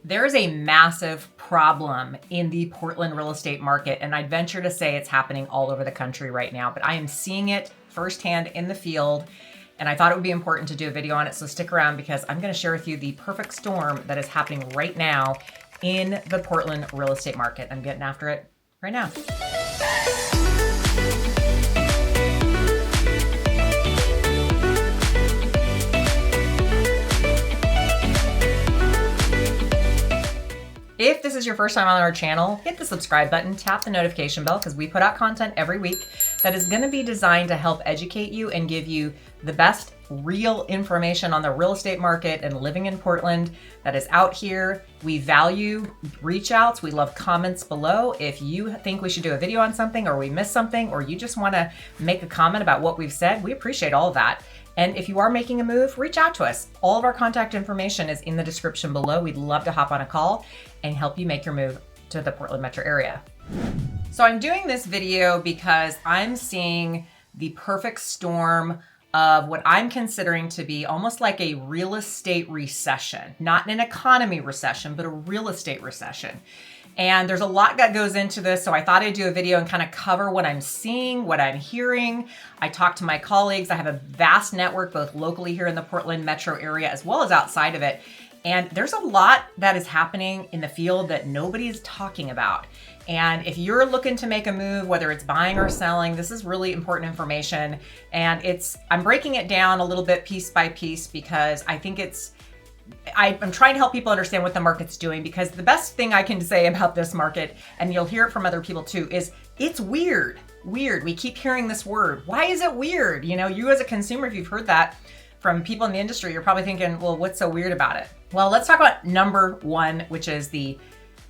There is a massive problem in the Portland real estate market, and I'd venture to say it's happening all over the country right now, but I am seeing it firsthand in the field, and I thought it would be important to do a video on it, so stick around because I'm gonna share with you the perfect storm that is happening right now in the Portland real estate market. I'm getting after it right now. If this is your first time on our channel, hit the subscribe button, tap the notification bell because we put out content every week that is going to be designed to help educate you and give you the best real information on the real estate market and living in Portland that is out here. We value reach outs. We love comments below. If you think we should do a video on something or we missed something or you just want to make a comment about what we've said, we appreciate all of that. And if you are making a move, reach out to us. All of our contact information is in the description below. We'd love to hop on a call and help you make your move to the Portland metro area. So I'm doing this video because I'm seeing the perfect storm of what I'm considering to be almost like a real estate recession, not an economy recession, but a real estate recession. And there's a lot that goes into this, so I thought I'd do a video and kind of cover what I'm seeing, what I'm hearing. I talk to my colleagues. I have a vast network, both locally here in the Portland metro area, as well as outside of it. And there's a lot that is happening in the field that nobody's talking about. And if you're looking to make a move, whether it's buying or selling, this is really important information. And I'm breaking it down a little bit piece by piece because I think I'm trying to help people understand what the market's doing, because the best thing I can say about this market, and you'll hear it from other people too, is it's weird. Weird. We keep hearing this word. Why is it weird? You know, you as a consumer, if you've heard that from people in the industry, you're probably thinking, well, what's so weird about it? Well, let's talk about number one, which is the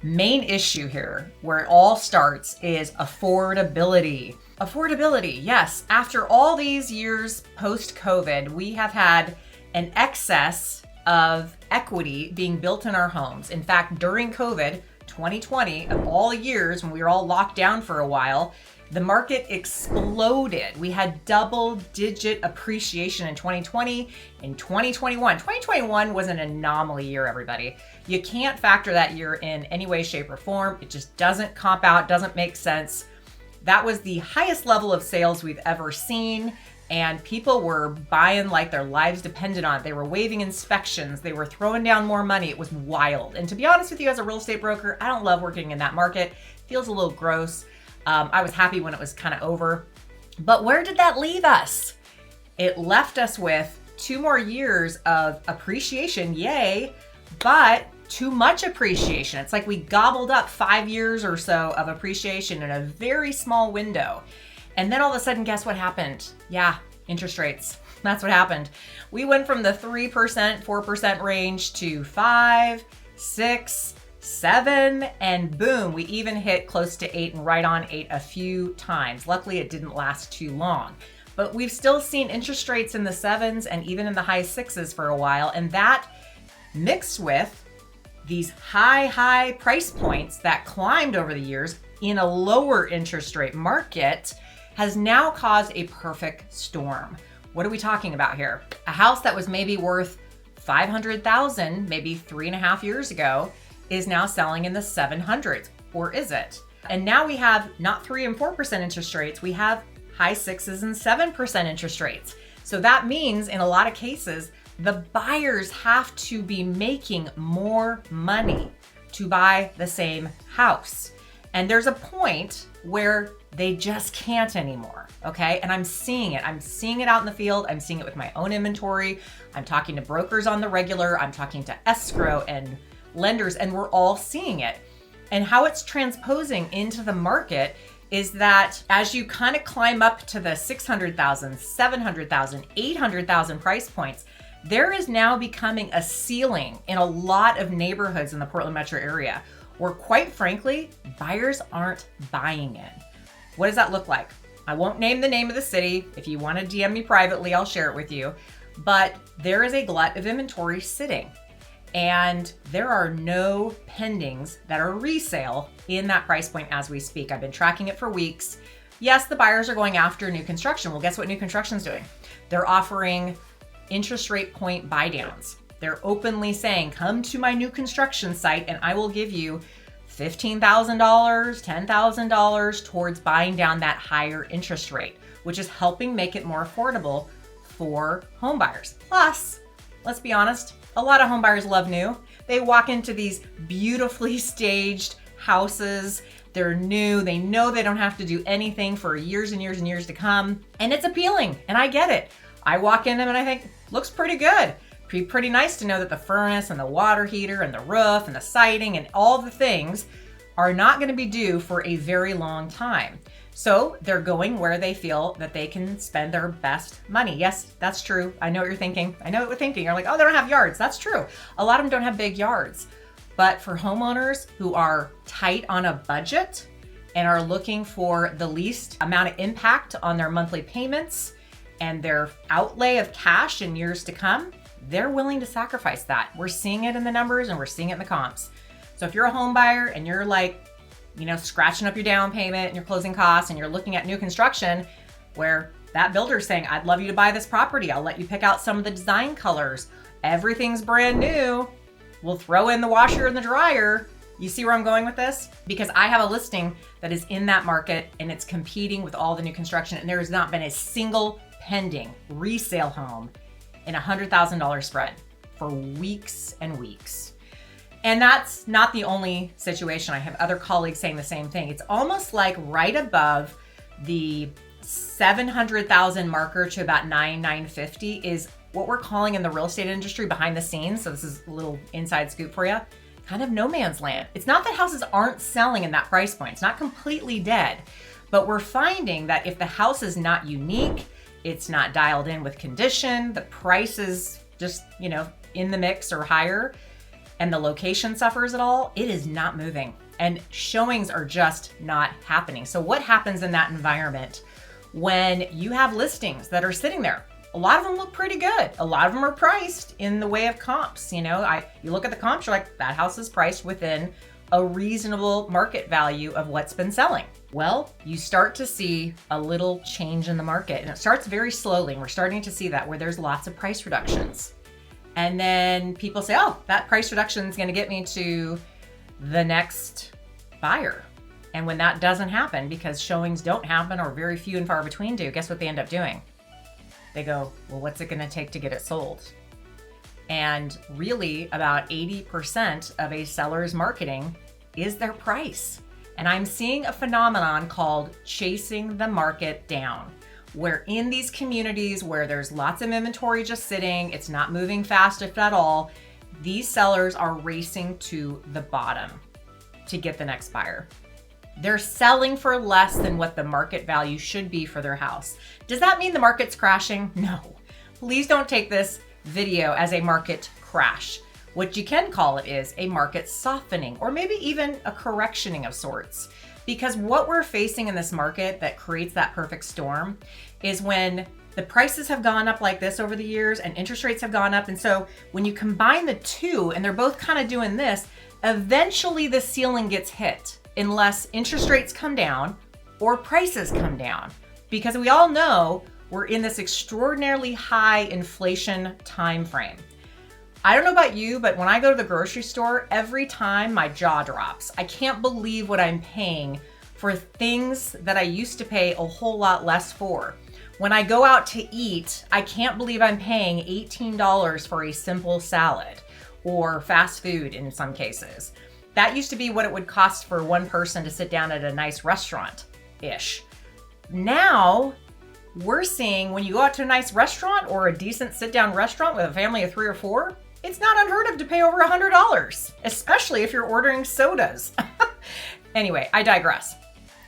main issue here, where it all starts, is affordability. Affordability, yes. After all these years post-COVID, we have had an excess of equity being built in our homes. In fact, during COVID, 2020, of all years when we were all locked down for a while, the market exploded. We had double-digit appreciation in 2020 and 2021. 2021 was an anomaly year, everybody. You can't factor that year in any way, shape, or form. It just doesn't comp out, doesn't make sense. That was the highest level of sales we've ever seen, and people were buying like their lives depended on it. They were waiving inspections. They were throwing down more money. It was wild. And to be honest with you, as a real estate broker, I don't love working in that market. It feels a little gross. I was happy when it was kind of over. But where did that leave us? It left us with 2 more years of appreciation, yay, but too much appreciation. It's like we gobbled up 5 years or so of appreciation in a very small window. And then all of a sudden, guess what happened? Yeah, interest rates. That's what happened. We went from the 3%, 4% range to 5, 6, 7, and boom, we even hit close to 8 and right on 8 a few times. Luckily, it didn't last too long. But we've still seen interest rates in the 7s and even in the high 6s for a while. And that mixed with these high price points that climbed over the years in a lower interest rate market has now caused a perfect storm. What are we talking about here? A house that was maybe worth $500,000 maybe 3.5 years ago is now selling in the 700s, or is it? And now we have not 3 and 4% interest rates, we have high 6s and 7% interest rates. So that means in a lot of cases, the buyers have to be making more money to buy the same house. And there's a point where they just can't anymore, okay? And I'm seeing it. I'm seeing it out in the field. I'm seeing it with my own inventory. I'm talking to brokers on the regular. I'm talking to escrow and lenders, and we're all seeing it. And how it's transposing into the market is that as you kind of climb up to the 600,000, 700,000, 800,000 price points, there is now becoming a ceiling in a lot of neighborhoods in the Portland metro area where, quite frankly, buyers aren't buying in. What does that look like? I won't name the name of the city. If you want to DM me privately, I'll share it with you. But there is a glut of inventory sitting, and there are no pendings that are resale in that price point as we speak. I've been tracking it for weeks. Yes, the buyers are going after new construction. Well, guess what new construction's doing? They're offering interest rate point buy downs. They're openly saying, come to my new construction site and I will give you $15,000, $10,000 towards buying down that higher interest rate, which is helping make it more affordable for home buyers. Plus, let's be honest, a lot of home buyers love new. They walk into these beautifully staged houses. They're new. They know they don't have to do anything for years and years and years to come. And it's appealing. And I get it. I walk in them and I think, looks pretty good. Pretty nice to know that the furnace and the water heater and the roof and the siding and all the things are not going to be due for a very long time. So they're going where they feel that they can spend their best money. Yes, that's true. I know what you're thinking. I know what you're thinking. You're like, oh, they don't have yards. That's true. A lot of them don't have big yards. But for homeowners who are tight on a budget and are looking for the least amount of impact on their monthly payments and their outlay of cash in years to come, they're willing to sacrifice that. We're seeing it in the numbers and we're seeing it in the comps. So if you're a home buyer and you're like, scratching up your down payment and your closing costs and you're looking at new construction where that builder's saying, I'd love you to buy this property. I'll let you pick out some of the design colors. Everything's brand new. We'll throw in the washer and the dryer. You see where I'm going with this? Because I have a listing that is in that market and it's competing with all the new construction and there has not been a single pending resale home in $100,000 spread for weeks and weeks. And that's not the only situation. I have other colleagues saying the same thing. It's almost like right above the 700,000 marker to about 950 is what we're calling in the real estate industry behind the scenes. So this is a little inside scoop for you. Kind of no man's land. It's not that houses aren't selling in that price point. It's not completely dead, but we're finding that if the house is not unique, it's not dialed in with condition, the price is just, in the mix or higher, and the location suffers at all, it is not moving. And showings are just not happening. So what happens in that environment when you have listings that are sitting there? A lot of them look pretty good. A lot of them are priced in the way of comps. You look at the comps, you're like, that house is priced within a reasonable market value of what's been selling. Well, you start to see a little change in the market and it starts very slowly. And we're starting to see that where there's lots of price reductions. And then people say, oh, that price reduction is going to get me to the next buyer. And when that doesn't happen, because showings don't happen or very few and far between do, guess what they end up doing? They go, well, what's it going to take to get it sold? And really about 80% of a seller's marketing is their price. And I'm seeing a phenomenon called chasing the market down, where in these communities where there's lots of inventory just sitting, it's not moving fast if at all, these sellers are racing to the bottom to get the next buyer. They're selling for less than what the market value should be for their house. Does that mean the market's crashing? No. Please don't take this video as a market crash. What you can call it is a market softening or maybe even a correctioning of sorts. Because what we're facing in this market that creates that perfect storm is when the prices have gone up like this over the years and interest rates have gone up. And so when you combine the two and they're both kind of doing this, eventually the ceiling gets hit unless interest rates come down or prices come down. Because we all know we're in this extraordinarily high inflation time frame. I don't know about you, but when I go to the grocery store, every time my jaw drops. I can't believe what I'm paying for things that I used to pay a whole lot less for. When I go out to eat, I can't believe I'm paying $18 for a simple salad or fast food in some cases. That used to be what it would cost for one person to sit down at a nice restaurant-ish. Now, we're seeing when you go out to a nice restaurant or a decent sit-down restaurant with a family of 3 or 4, it's not unheard of to pay over $100, especially if you're ordering sodas. Anyway, I digress.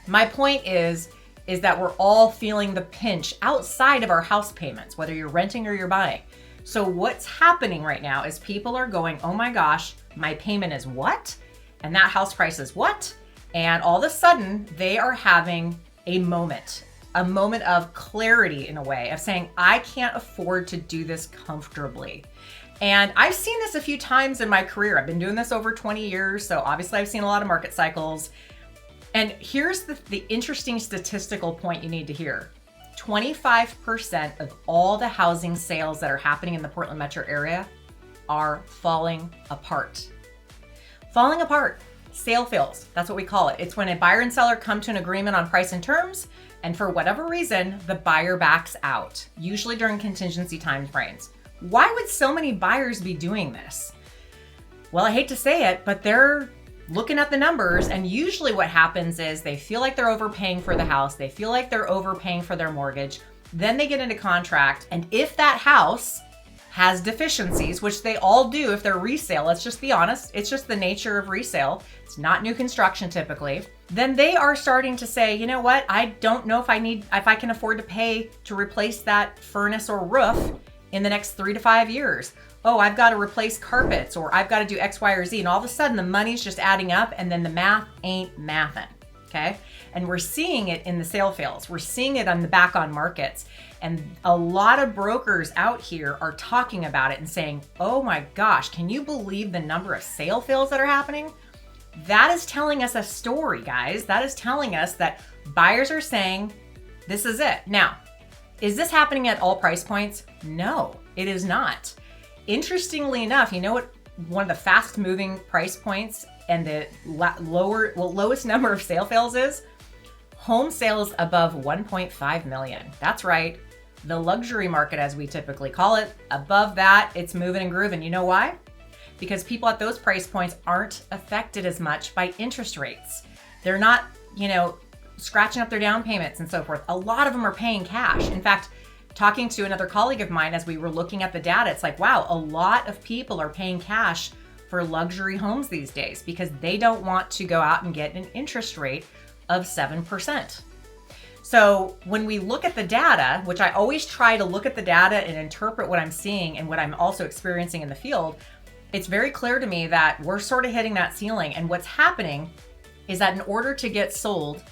My point is that we're all feeling the pinch outside of our house payments, whether you're renting or you're buying. So what's happening right now is people are going, oh my gosh, my payment is what? And that house price is what? And all of a sudden they are having a moment of clarity in a way of saying, I can't afford to do this comfortably. And I've seen this a few times in my career. I've been doing this over 20 years. So obviously I've seen a lot of market cycles. And here's the interesting statistical point you need to hear. 25% of all the housing sales that are happening in the Portland metro area are falling apart. Falling apart. Sale fails. That's what we call it. It's when a buyer and seller come to an agreement on price and terms, and for whatever reason, the buyer backs out, usually during contingency time frames. Why would so many buyers be doing this? Well, I hate to say it, but they're looking at the numbers, and usually what happens is they feel like they're overpaying for the house. They feel like they're overpaying for their mortgage. Then they get into contract, and if that house has deficiencies, which they all do if they're resale, let's just be honest, it's just the nature of resale. It's not new construction typically. Then they are starting to say, you know what? I don't know if I can afford to pay to replace that furnace or roof in the next 3 to 5 years. Oh, I've got to replace carpets, or I've got to do X, Y, or Z. And all of a sudden the money's just adding up, and then the math ain't mathin', okay? And we're seeing it in the sale fails. We're seeing it on the back on markets. And a lot of brokers out here are talking about it and saying, oh my gosh, can you believe the number of sale fails that are happening? That is telling us a story, guys. That is telling us that buyers are saying, this is it. Now, is this happening at all price points? No, it is not. Interestingly enough, you know what one of the fast moving price points and the lowest number of sale fails is? Home sales above 1.5 million. That's right. The luxury market, as we typically call it, above that, it's moving and grooving. You know why? Because people at those price points aren't affected as much by interest rates. They're not, scratching up their down payments and so forth. A lot of them are paying cash. In fact, talking to another colleague of mine as we were looking at the data, it's like, wow, a lot of people are paying cash for luxury homes these days because they don't want to go out and get an interest rate of 7%. So when we look at the data, which I always try to look at the data and interpret what I'm seeing and what I'm also experiencing in the field, it's very clear to me that we're sort of hitting that ceiling. And what's happening is that in order to get sold,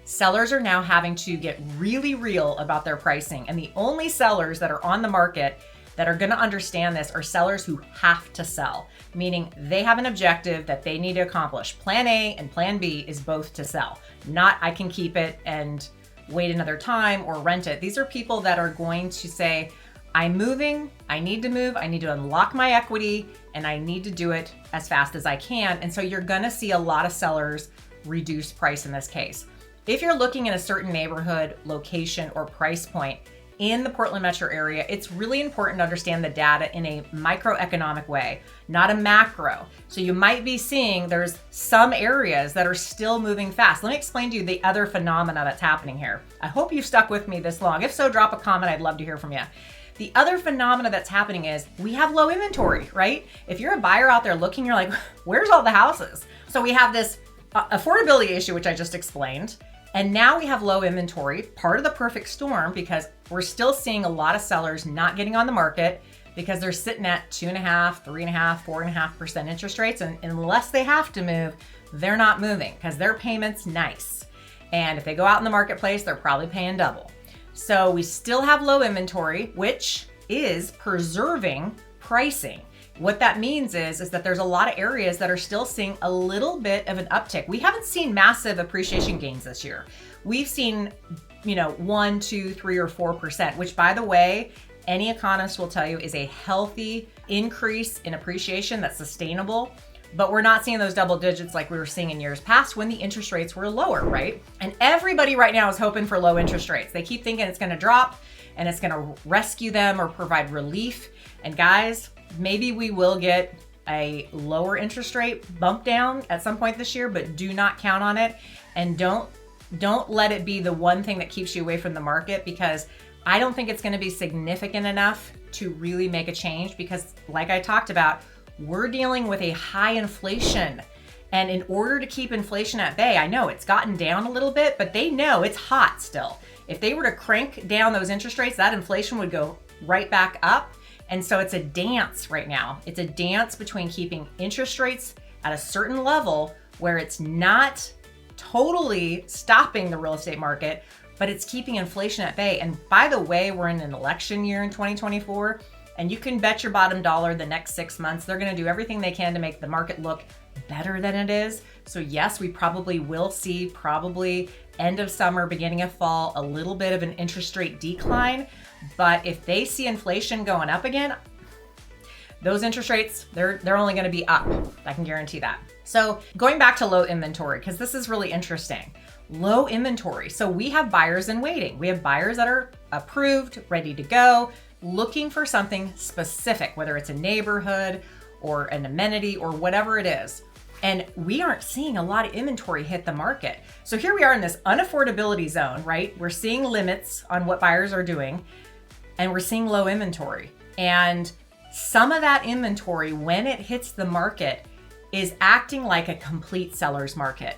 sellers are now having to get really real about their pricing. And the only sellers that are on the market that are going to understand this are sellers who have to sell, meaning they have an objective that they need to accomplish. Plan A and plan B is both to sell, not I can keep it and wait another time or rent it. These are people that are going to say, I'm moving, I need to move, I need to unlock my equity, and I need to do it as fast as I can. And so you're gonna see a lot of sellers reduce price in this case. If you're looking in a certain neighborhood, location, or price point in the Portland metro area, it's really important to understand the data in a microeconomic way, not a macro. So you might be seeing there's some areas that are still moving fast. Let me explain to you the other phenomena that's happening here. I hope you've stuck with me this long. If so, drop a comment. I'd love to hear from you. The other phenomena that's happening is we have low inventory, right? If you're a buyer out there looking, you're like, where's all the houses? So we have this affordability issue, which I just explained. And now we have low inventory, part of the perfect storm, because we're still seeing a lot of sellers not getting on the market because they're sitting at 2.5%, 3.5%, 4.5% interest rates. And unless they have to move, they're not moving because their payment's nice. And if they go out in the marketplace, they're probably paying double. So we still have low inventory, which is preserving pricing. What that means is that there's a lot of areas that are still seeing a little bit of an uptick. We haven't seen massive appreciation gains this year. We've seen, 1, 2, 3, or 4%, which, by the way, any economist will tell you is a healthy increase in appreciation that's sustainable. But we're not seeing those double digits like we were seeing in years past when the interest rates were lower, right? And everybody right now is hoping for low interest rates. They keep thinking it's going to drop and it's going to rescue them or provide relief. And guys, maybe we will get a lower interest rate bump down at some point this year, but do not count on it. And don't let it be the one thing that keeps you away from the market, because I don't think it's going to be significant enough to really make a change, because like I talked about, we're dealing with a high inflation. And in order to keep inflation at bay, I know it's gotten down a little bit, but they know it's hot still. If they were to crank down those interest rates, that inflation would go right back up. And so it's a dance right now. It's a dance between keeping interest rates at a certain level where it's not totally stopping the real estate market, but it's keeping inflation at bay. And by the way, we're in an election year in 2024, and you can bet your bottom dollar the next 6 months, they're gonna do everything they can to make the market look better than it is. So yes, we probably will see end of summer, beginning of fall, a little bit of an interest rate decline. But if they see inflation going up again, those interest rates, they're only going to be up. I can guarantee that. So going back to low inventory, because this is really interesting. Low inventory. So we have buyers in waiting. We have buyers that are approved, ready to go, looking for something specific, whether it's a neighborhood or an amenity or whatever it is. And we aren't seeing a lot of inventory hit the market. So here we are in this unaffordability zone, right? We're seeing limits on what buyers are doing, and we're seeing low inventory. And some of that inventory, when it hits the market, is acting like a complete seller's market.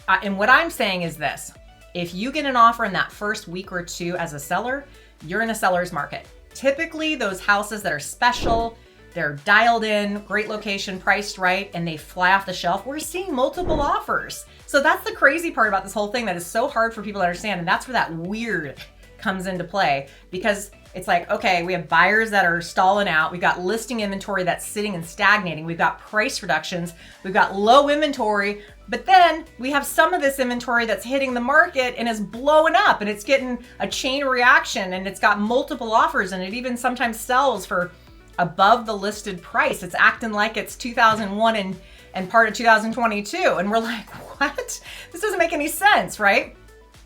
And what I'm saying is this: if you get an offer in that first week or two as a seller, you're in a seller's market. Typically, those houses that are special, they're dialed in, great location, priced right, and they fly off the shelf, we're seeing multiple offers. So that's the crazy part about this whole thing that is so hard for people to understand. And that's where that weird comes into play, because it's like, okay, we have buyers that are stalling out. We've got listing inventory that's sitting and stagnating. We've got price reductions. We've got low inventory, but then we have some of this inventory that's hitting the market and is blowing up, and it's getting a chain reaction, and it's got multiple offers, and it even sometimes sells for above the listed price. It's acting like it's 2001 and part of 2022. And we're like, what? This doesn't make any sense, right?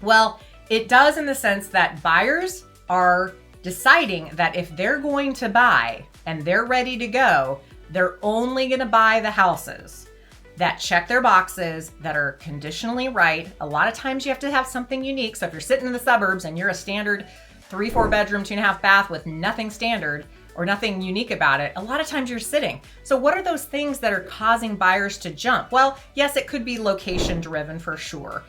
Well, it does in the sense that buyers are deciding that if they're going to buy and they're ready to go, they're only going to buy the houses that check their boxes, that are conditionally right. A lot of times you have to have something unique. So if you're sitting in the suburbs and you're a standard 3-4 bedroom, 2.5 bath with nothing standard or nothing unique about it, a lot of times you're sitting. So what are those things that are causing buyers to jump? Well, yes, it could be location driven for sure.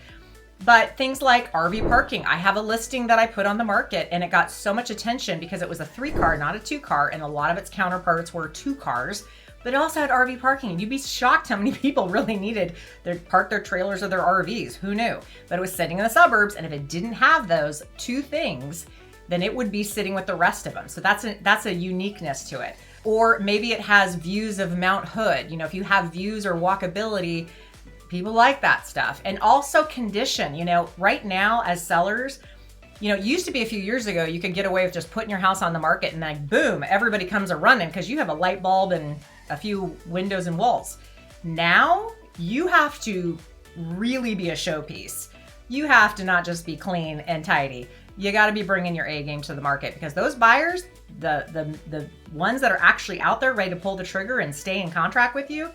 But things like RV parking. I have a listing that I put on the market, and it got so much attention because it was a 3-car, not a 2-car, and a lot of its counterparts were 2 cars. But it also had RV parking. And you'd be shocked how many people really needed to park their trailers or their RVs. Who knew? But it was sitting in the suburbs, and if it didn't have those 2 things, then it would be sitting with the rest of them. So that's a uniqueness to it. Or maybe it has views of Mount Hood. You know, if you have views or walkability, people like that stuff. And also condition. You know, right now as sellers, you know, it used to be a few years ago, you could get away with just putting your house on the market and like, boom, everybody comes a running because you have a light bulb and a few windows and walls. Now you have to really be a showpiece. You have to not just be clean and tidy. You got to be bringing your A game to the market, because those buyers, the ones that are actually out there ready to pull the trigger and stay in contract with you,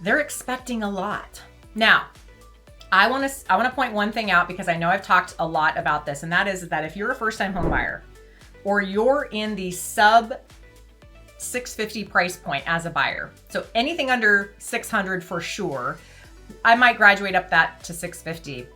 they're expecting a lot. Now, I want to point one thing out, because I know I've talked a lot about this, and that is that if you're a first-time home buyer or you're in the sub 650 price point as a buyer, so anything under 600 for sure, I might graduate up that to 650.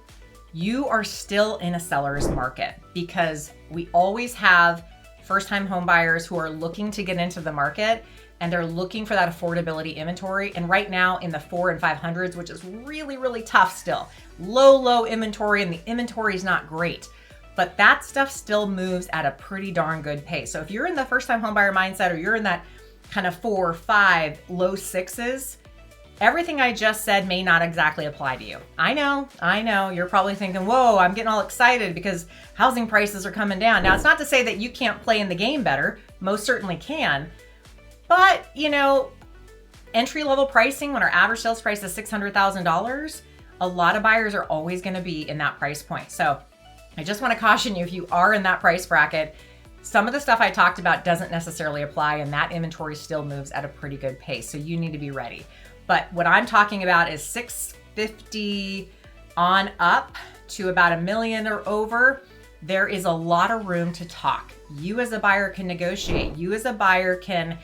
You are still in a seller's market, because we always have first-time home buyers who are looking to get into the market, and they're looking for that affordability inventory. And right now in the 4 and 500s, which is really, really tough still, low inventory, and the inventory is not great, but that stuff still moves at a pretty darn good pace. So if you're in the first-time home buyer mindset, or you're in that kind of 4, 5, low 6s, everything I just said may not exactly apply to you. I know. You're probably thinking, whoa, I'm getting all excited because housing prices are coming down. Now, it's not to say that you can't play in the game better. Most certainly can. But, you know, entry-level pricing, when our average sales price is $600,000, a lot of buyers are always going to be in that price point. So I just want to caution you, if you are in that price bracket, some of the stuff I talked about doesn't necessarily apply, and that inventory still moves at a pretty good pace. So you need to be ready. But what I'm talking about is 650 on up to about $1 million or over. There is a lot of room to talk. You as a buyer can negotiate. You as a buyer can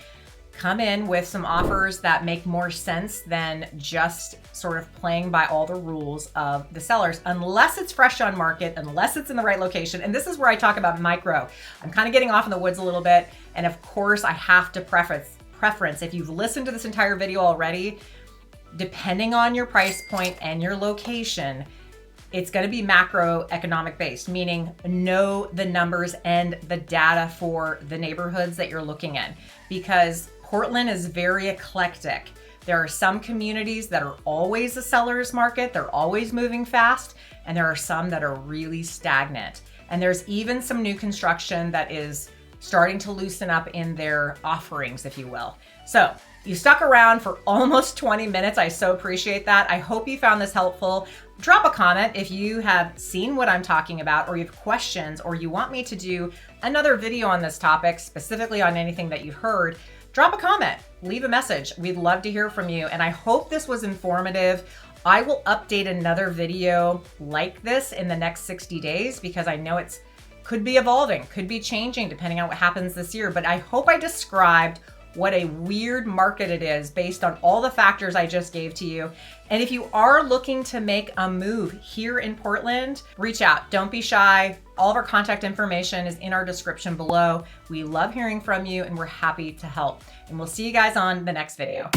come in with some offers that make more sense than just sort of playing by all the rules of the sellers, unless it's fresh on market, unless it's in the right location. And this is where I talk about micro. I'm kind of getting off in the woods a little bit. And of course, I have to preference, if you've listened to this entire video already, depending on your price point and your location, it's going to be macroeconomic based, meaning know the numbers and the data for the neighborhoods that you're looking in, because Portland is very eclectic. There are some communities that are always a seller's market, they're always moving fast, and there are some that are really stagnant. And there's even some new construction that is starting to loosen up in their offerings, if you will. So you stuck around for almost 20 minutes. I so appreciate that. I hope you found this helpful. Drop a comment if you have seen what I'm talking about, or you have questions, or you want me to do another video on this topic, specifically on anything that you've heard. Drop a comment, leave a message. We'd love to hear from you. And I hope this was informative. I will update another video like this in the next 60 days because I know it's could be evolving, could be changing depending on what happens this year. But I hope I described what a weird market it is based on all the factors I just gave to you. And if you are looking to make a move here in Portland, reach out. Don't be shy. All of our contact information is in our description below. We love hearing from you and we're happy to help. And we'll see you guys on the next video.